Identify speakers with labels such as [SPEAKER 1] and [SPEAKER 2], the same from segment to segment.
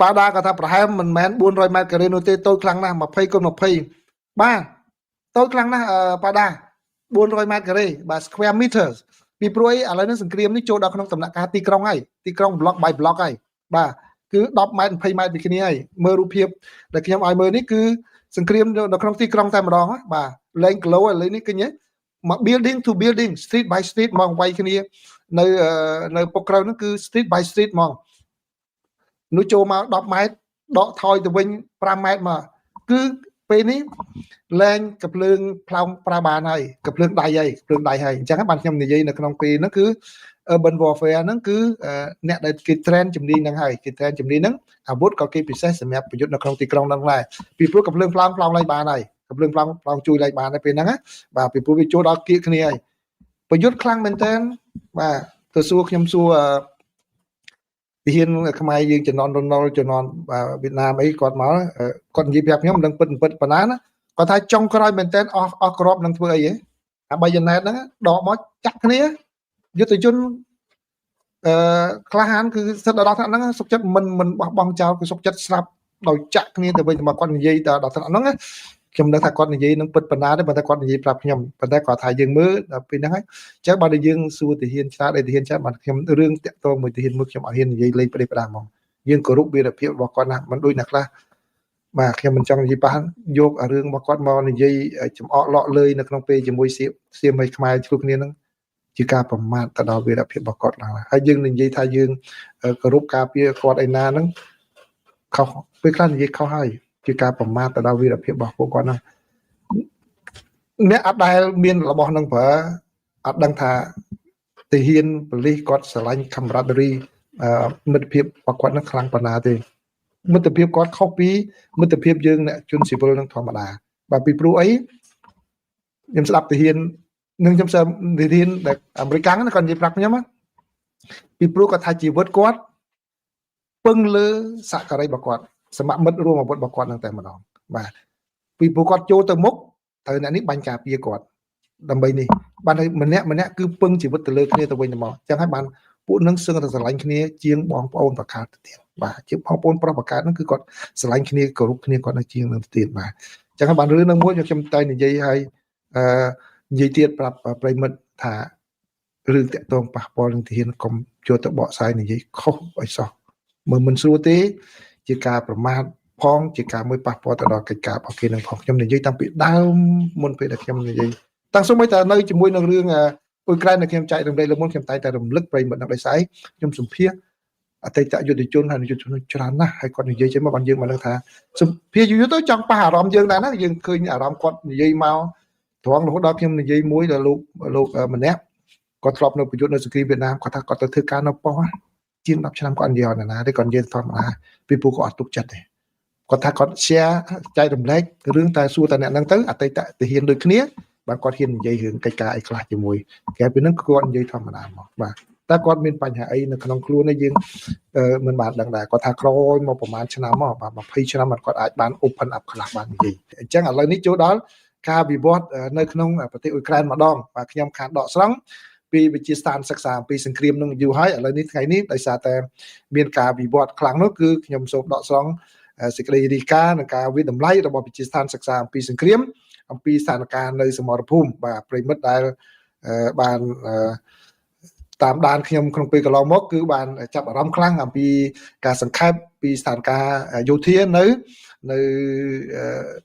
[SPEAKER 1] bà đa có thà phải mình mén 400 mét cái nó tê tôi khăng na mà phây con mà phây ba tôi khăng na bà đa 400 mét cái bà square meters ពីព្រោះអីឥឡូវនេះសង្គ្រាមនេះចូលដល់ក្នុងដំណាក់កាលទីក្រុងហើយទីក្រុង block by block ហើយបាទគឺ10ម៉ែត្រ20ម៉ែត្រពីគ្នាហើយមើលរូបភាពដែលខ្ញុំឲ្យមើលនេះគឺសង្គ្រាមនៅក្នុងទីក្រុងតែម្ដងបាទលែងគីឡូឥឡូវនេះឃើញទេមក building to building street by street មកវាយគ្នានៅពុកក្រៅហ្នឹងគឺ street by street មកនោះចូលមក10ម៉ែត្រដកថយទៅវិញ5ម៉ែត្រមកគឺពេលនេះលែងកំភ្លើងផ្លោងប្រើបានហើយកំភ្លើងដៃហើយកំភ្លើងដៃហើយអញ្ចឹងបានខ្ញុំនិយាយនៅក្នុងពេលហ្នឹងគឺ urban warfare ហ្នឹងគឺអ្នកដែលគេ train ជំនាញហ្នឹងហើយគេ train ជំនាញហ្នឹងអាវុធក៏គេពិសេសសម្រាប់ប្រយុទ្ធនៅក្នុងទីក្រុងហ្នឹងដែរពីព្រោះកំភ្លើងផ្លោងឡើងបានហើយកំភ្លើងផ្លោងជួយឡើងបានហើយពេលហ្នឹងណាបាទពីព្រោះវាចូលដល់គៀកគ្នាហើយប្រយុទ្ធខ្លាំងមែនតើបាទទៅសួរខ្ញុំសួរទាហានខ្មែរយើងជំនាន់រណុលជំនាន់វៀតណាមអីគាត់មកគាត់និយាយប្រាប់ខ្ញុំមិនដឹងពិតប៉ុណ្ណាណាគាត់ថាចុងក្រោយមែនតើអស់ក្របនឹងធ្វើអីហ៎អាបាយណេតហ្នឹងដកមកចាក់គ្នាយុទ្ធជនក្លាហានគឺសិតដល់ថ្នាក់ហ្នឹងសុខចិត្តមិនបោះបង់ចោលគឺសុខចិត្តស្លាប់ដោយចាក់គ្នាទៅវិញមកគាត់និយាយដល់ថ្នាក់ហ្នឹងខ្ញុំដឹងថាគាត់និយាយនឹងពិតប៉ុណ្ណាទេប៉ុន្តែគាត់និយាយប្រាប់ខ្ញុំប៉ុន្តែគាត់ថាយើងមើលដល់ពេលហ្នឹងហើយអញ្ចឹងបើយើងសួរទាហានឆ្លាតទាហានឆ្លាតបាទខ្ញុំរឿងតាក់ទងមួយទាហានមួយខ្ញុំអត់ហ៊ាននិយាយលេងប្រទេសផ្ដាស់ហ្មងយើងគោរពវីរភាពរបស់គាត់ណាមិនដូចអ្នកខ្លះបាទខ្ញុំមិនចង់និយាយប៉ះយករឿងរបស់គាត់មកនិយាយចំអកលក់លើយនៅក្នុងពេលជាមួយសៀមឲ្យខ្មែរឆ្លុះគ្នាហ្នឹងជាការប្រមាថទៅដល់វីរភាពរបស់គាត់ឡើងហើយយើងនិយាយថាយើងគោរពការពារគាត់ឯណាហ្នឹងខុសពេលខ្លះនិយាយខុសហើយជាការប្រមាថទៅដល់វីរភាពរបស់ពួកគាត់ណាអ្នកអត់ដែលមានរបស់នឹងប្រើអត់ដឹងថាទាហានប៉ូលីសគាត់ស្រឡាញ់ camaraderie មិត្តភាពរបស់គាត់នឹងខ្លាំងប៉ុណ្ណាទេមិត្តភាពគាត់ខុសពីមិត្តភាពយើងអ្នកជនស៊ីវិលនឹងធម្មតាបាទពីព្រោះអីខ្ញុំស្ដាប់ទាហាននឹងខ្ញុំស្ដាប់ទាហានដែលអាមេរិកគាត់និយាយប្រាប់ខ្ញុំពីព្រោះគាត់ថាជីវិតគាត់ពឹងលើសក្តិរបស់គាត់សមមិត្តរួមអាវុធរបស់គាត់នឹងតែម្ដងបាទពីព្រោះគាត់ចូលទៅមុខត្រូវអ្នកនេះបាញ់ការពារគាត់ដើម្បីនេះបានឲ្យម្នាក់គឺពឹងជីវិតទៅលើគ្នាទៅវិញទៅមកអញ្ចឹងហើយបានពួកនឹងសឹងតែស្រឡាញ់គ្នាជាងបងប្អូនប្រកាសទៅទៀតបាទជាបងប្អូនប្រុសប្រកាសហ្នឹងគឺគាត់ស្រឡាញ់គ្នាគោរពគ្នាគាត់នៅជាងនឹងទៅទៀតបាទអញ្ចឹងហើយបានរឿងនឹងមួយខ្ញុំតែនិយាយឲ្យនិយាយទៀតប្រាប់ប្រិមិត្តថារឿងតាក់ទងប៉ះពាល់នឹងទាហានកុំចូលទៅបកស្រាយនិយាយខុសឲ្យសោះមើលមិនស្រួលទេជាការប្រមាថផងជាការមួយប៉ះពាល់ទៅដល់កិច្ចការរបស់គេនឹងផងខ្ញុំនិយាយតាំងពីដើមមុនពេលដែលខ្ញុំនិយាយតាំងសូម្បីតែនៅជាមួយនឹងរឿងអ៊ុយក្រែនដែលខ្ញុំចែករំលែកលើមុនខ្ញុំតែតែរំលឹកប្រិយមិត្តនឹងដោយសារខ្ញុំសម្ភាសអតីតយុទ្ធជនហើយយុទ្ធជនច្រើនណាស់ហើយគាត់និយាយចេញមកបានយើងមកនឹងថាសម្ភាសយូរទៅចង់ប៉ះអារម្មណ៍យើងដែរណាយើងឃើញអារម្មណ៍គាត់និយាយមកត្រង់រហូតដល់ខ្ញុំនិយាយមួយដល់លោកម្នាក់គាត់ធ្លាប់នៅប្រយុទ្ធនៅសង្គ្រាមវៀតណាមគាត់ថាគាត់ទៅធ្វើការនៅប៉ុស្តិ៍ជាង10ឆ្នាំគាត់និយាយអត់ណាទេគាត់និយាយធម្មតាពីព្រោះគាត់អត់ទុកចិត្តទេគាត់ថាគាត់ share ចែករំលែករឿងតែសួរតែអ្នកហ្នឹងទៅអតីតទាហានដូចគ្នាបាទគាត់ហ៊ាននិយាយរឿងកិច្ចការអីខ្លះជាមួយគេពីហ្នឹងគាត់និយាយធម្មតាមកបាទតែគាត់មានបញ្ហាអីនៅក្នុងខ្លួននេះយើងមិនបានដឹងដែរគាត់ថាក្រោយមកប្រហែលឆ្នាំមកបាទ20ឆ្នាំគាត់អាចបាន open up ខ្លះបាននិយាយអញ្ចឹងឥឡូវនេះចូលដល់ការវិវត្តនៅក្នុងប្រទេសអ៊ុយក្រែនម្ដងបាទខ្ញុំខានដកស្រង់ពីវិទ្យាស្ថានសិក្សាអំពីសង្គ្រាមនឹងយូរហើយឥឡូវនេះថ្ងៃនេះដោយសារតែមានការវិវត្តខ្លាំងនោះគឺខ្ញុំសូមដកស្រង់សេចក្តីរាយការណ៍និងការវិតម្លៃរបស់វិទ្យាស្ថានសិក្សាអំពីសង្គ្រាមអំពីស្ថានភាពនៅសមរភូមិបាទប្រិមិត្តដែលបានតាមដានខ្ញុំក្នុងពេលកន្លងមកគឺបានចាប់អារម្មណ៍ខ្លាំងអំពីការសង្ខេបពីស្ថានភាពយោធានៅ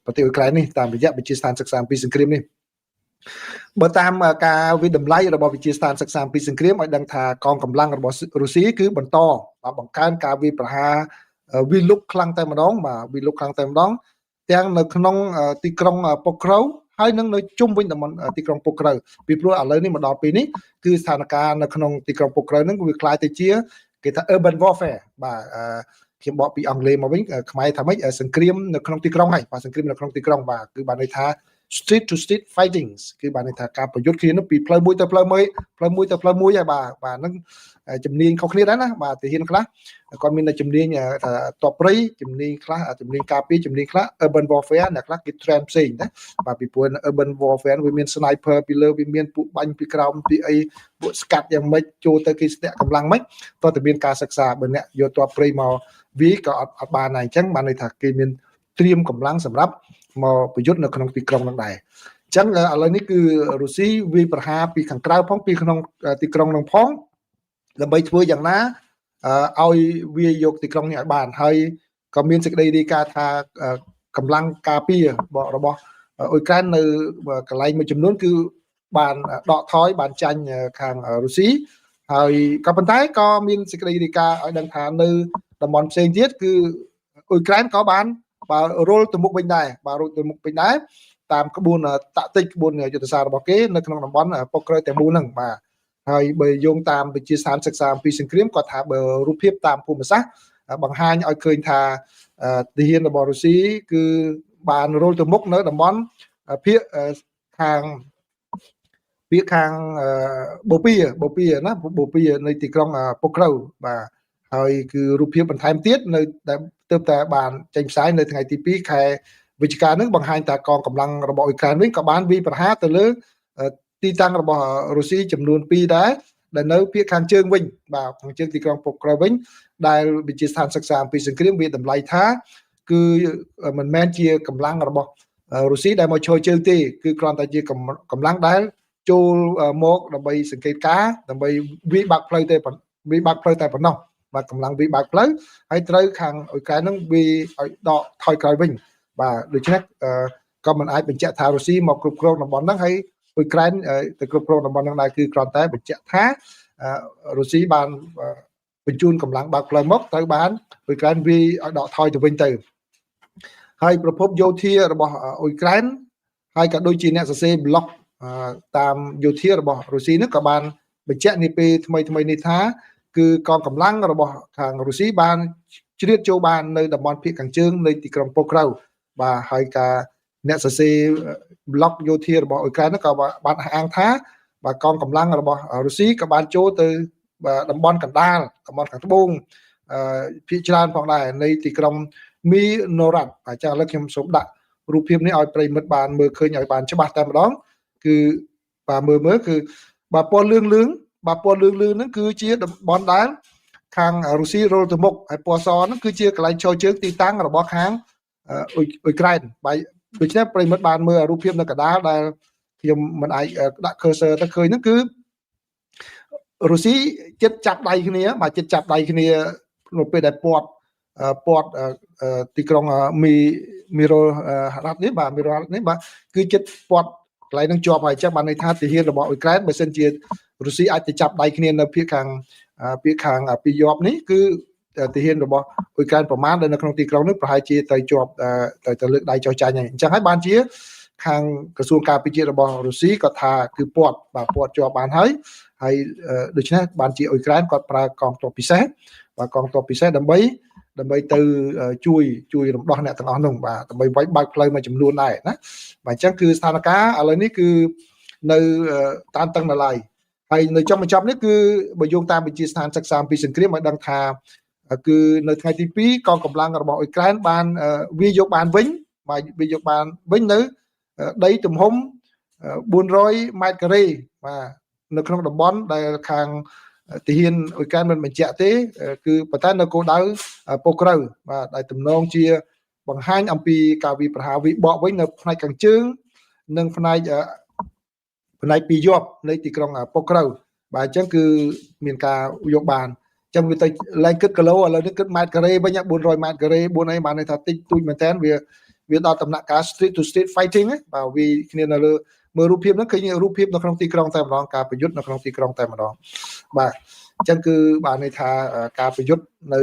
[SPEAKER 1] ប្រទេសអ៊ុយក្រែននេះតាមរយៈវិទ្យាស្ថានសិក្សាអំពីសង្គ្រាមនេះបើតាមការវិតម្លៃរបស់វិទ្យាស្ថានសិក្សាអំពីសង្គ្រាមឲ្យដឹងថាកងកម្លាំងរបស់រុស្ស៊ីគឺបន្តបង្កើនការវាយប្រហារវាលុកខ្លាំងតែម្ដងបាទវាលុកខ្លាំងតែម្ដងទាំងនៅក្នុងទីក្រុងពុកក្រៅហើយនឹងនៅជុំវិញតំបន់ទីក្រុងពុកក្រៅពីព្រោះឥឡូវនេះមកដល់ពេលនេះគឺស្ថានភាពនៅក្នុងទីក្រុងពុកក្រៅហ្នឹងវាคล้ายទៅជាគេថា urban warfare បាទខ្ញុំបកពីអង់គ្លេសមកវិញខ្មែរថាម៉េចសង្គ្រាមនៅក្នុងទីក្រុងហើយបាទសង្គ្រាមនៅក្នុងទីក្រុងបាទគឺបានន័យថា street to street fightings គឺបានន័យថាការប្រយុទ្ធគ្នានោះពីផ្លូវមួយទៅផ្លូវមួយហើយបាទហ្នឹងជំនាញខុសគ្នាដែរណាបាទទាហានខ្លះគាត់មានតែជំនាញថាតបព្រៃជំនាញខ្លះជំនាញការពារជំនាញខ្លះ urban warfare អ្នកខ្លះគេ trend ផ្សេងណាបាទពីព្រោះ urban warfare វាមាន sniper ពីលើវាមានពួកបាញ់ពីក្រោមពីអីពួកស្កាត់យ៉ាងម៉េចចូលទៅគេស្ទាក់កម្លាំងម៉េចតើតែមានការសិក្សាបើអ្នកយកតបព្រៃមកវាក៏អត់បានដែរអញ្ចឹងបានន័យថាគេមានត្រៀមកម្លាំងសម្រាប់មកប្រយុទ្ធនៅក្នុងទីក្រុងនោះដែរអញ្ចឹងឥឡូវនេះគឺរុស្ស៊ីវាប្រហារពីខាងក្រៅផងពីក្នុងទីក្រុងនោះផងដើម្បីធ្វើយ៉ាងណាឲ្យវាយកទីក្រុងនេះឲ្យបានហើយក៏មានសេចក្តីរាយការណ៍ថាកម្លាំងការពាររបស់អ៊ុយក្រែននៅកន្លែងមួយចំនួនគឺបានដកថយបានចាញ់ខាងរុស្ស៊ីហើយក៏ប៉ុន្តែក៏មានសេចក្តីរាយការណ៍ឲ្យដឹងថានៅតំបន់ផ្សេងទៀតគឺអ៊ុយក្រែនក៏បានរុលទៅមុខវិញដែរតាមក្បួនតាក់ទិកក្បួនយុទ្ធសាស្ត្ររបស់គេនៅក្នុងតំបន់ប៉ុកក្រៅតែមូលហ្នឹងបាទហើយបើយោងតាមវិទ្យាស្ថានសិក្សាអំពីសង្គ្រាមគាត់ថាបើរូបភាពតាមភូមិសាស្ត្របង្ហាញឲ្យឃើញថាទាហានរបស់រុស្ស៊ីគឺបានរុលទៅមុខនៅតំបន់ភាគខាងបូព៌ាណាបូព៌ានៅទីក្រុងប៉ុកក្រៅបាទហើយគឺរូបភាពបន្ថែមទៀតនៅទើបតែបានចេញផ្សាយនៅថ្ងៃទី2ខែវិច្ឆិកានឹងបង្ហាញថាកងកម្លាំងរបស់អ៊ុយក្រែនវិញក៏បានវាយប្រហារទៅលើទីតាំងរបស់រុស្ស៊ីចំនួន2ដែរដែលនៅភាគខាងជើងវិញបាទខាងជើងទីក្រុងប៉ុកក្រៅវិញដែលវិទ្យាស្ថានសិក្សាអំពីសង្គ្រាមវាតម្លៃថាគឺមិនមែនជាកម្លាំងរបស់រុស្ស៊ីដែលមកឈរជើងទេគឺគ្រាន់តែជាកម្លាំងដែលចូលមកដើម្បីសង្កេតការណ៍ដើម្បីវាយបាក់ផ្លូវតែប៉ុណ្ណោះបាទកម្លាំងវាយបាក់ផ្លូវហើយត្រូវខាងអ៊ុយក្រែននឹងវាឲ្យដកថយក្រោយវិញបាទដូច្នេះក៏មិនអាចបញ្ជាក់ថារុស្ស៊ីមកគ្រប់គ្រងតំបន់ហ្នឹងហើយអ៊ុយក្រែនទៅគ្រប់គ្រងតំបន់ហ្នឹងដែរគឺគ្រាន់តែបញ្ជាក់ថារុស្ស៊ីបានបញ្ជូនកម្លាំងបើកផ្លូវមកត្រូវបានអ៊ុយក្រែនវាឲ្យដកថយទៅវិញទៅហើយប្រភពយោធារបស់អ៊ុយក្រែនហើយក៏ដូចជាអ្នកសរសេរប្លុកតាមយោធារបស់រុស្ស៊ីនោះក៏បានបញ្ជាក់នាពេលថ្មីនេះថាគឺកងកម្លាំងរបស់ខាងរុស្ស៊ីបានជ្រៀតចូលបាននៅតំបន់ភាគខាងជើងនៃទីក្រុងប៉ុកក្រៅបាទហើយការអ្នកសរសេរប្លុកយោធារបស់អ៊ុយក្រែនក៏បានអះអាងថាបាទកងកម្លាំងរបស់រុស្ស៊ីក៏បានចូលទៅតំបន់កណ្ដាលតំបន់ខាងត្បូងភាគច្រើនផងដែរនៃទីក្រុងមីណូរ៉ាត់អញ្ចឹងឥឡូវខ្ញុំសូមដាក់រូបភាពនេះឲ្យប្រិមិត្តបានមើលឃើញឲ្យបានច្បាស់តែម្ដងគឺបាទមើលគឺបាទពណ៌លឿងហ្នឹងគឺជាតំបន់ដែលខាងរុស្ស៊ីរុលទៅមុខហើយពណ៌សហ្នឹងគឺជាកន្លែងចូលជើងទីតាំងរបស់ខាងអ៊ុយក្រែនបាទដូច្នេះប្រិមិត្តបានមើលរូបភាពនៅកណ្ដាលដែលខ្ញុំមិនអាចដាក់ cursor ទៅឃើញហ្នឹងគឺរុស្ស៊ីចិត្តចាប់ដៃគ្នានៅពេលដែលពាត់ទីក្រុងមីរ៉ូរ៉ាត់នេះបាទគឺចិត្តពាត់កន្លែងហ្នឹងជាប់ហើយចឹងបានន័យថាទាហានរបស់អ៊ុយក្រែនបើសិនជារុស្ស៊ីអាចទៅចាប់ដៃគ្នានៅភាគខាងពីយប់នេះគឺទាហានរបស់អ៊ុយក្រែនប្រមាណដែលនៅក្នុងទីក្រុងនេះប្រហែលជាទៅជាប់ទៅលើកដៃចោះចាញ់ហើយអញ្ចឹងហើយបានជាខាងក្រសួងការពារជាតិរបស់រុស្ស៊ីក៏ថាគឺពាត់ជាប់បានហើយដូច្នេះបានជាអ៊ុយក្រែនគាត់ប្រើកងទ័ពពិសេសបាទកងទ័ពពិសេសដើម្បីទៅជួយរំដោះអ្នកទាំងអស់នោះបាទដើម្បីវាយបើកផ្លូវមួយចំនួនដែរណាបាទអញ្ចឹងគឺស្ថានភាពឥឡូវនេះគឺនៅតានតឹងនៅឡើយហើយនៅចុងបញ្ចប់នេះគឺបើយោងតាមវិទ្យាស្ថានសិក្សាអំពីសង្គ្រាមឲ្យដឹងថាគឺនៅថ្ងៃទី2កងកម្លាំងរបស់អ៊ុយក្រែនបានវាយកបានវិញនៅដីទំហំ400ម៉ែត្រការ៉េបាទនៅក្នុងតំបន់ដែលខាងទាហានអ៊ុយក្រែនមិនបញ្ជាក់ទេគឺប៉ុន្តែនៅគោលដៅប៉ុកក្រៅបាទដែលទំនងជាបង្ហាញអំពីការវាប្រហារវិបកវិញនៅផ្នែកខាងជើងនិងផ្នែកពីយប់នៃទីក្រុងប៉ុកក្រៅបាទអញ្ចឹងគឺមានការយកបានអញ្ចឹងវាទៅឡើងគិតគីឡូឥឡូវនេះគិតម៉ែត្រការ៉េវិញ400ម៉ែត្រការ៉េ4អីបានន័យថាតិចតួចមែនតើវាដល់ដំណាក់កាល street to street fighting បាទវាគ្នានៅលើមើលរូបភាពហ្នឹងឃើញរូបភាពនៅក្នុងទីក្រុងតែម្ដងការប្រយុទ្ធនៅក្នុងទីក្រុងតែម្ដងបាទអញ្ចឹងគឺបានន័យថាការប្រយុទ្ធនៅ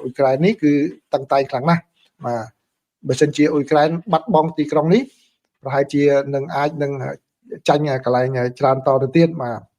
[SPEAKER 1] អ៊ុយក្រែននេះគឺតឹងតែងខ្លាំងណាស់បាទបើមិនជាអ៊ុយក្រែនបាត់បង់ទីក្រុងនេះប្រហែលជានឹងអាចនឹងចាញ់កន្លែងច្រើនតទៅទៀតបាទ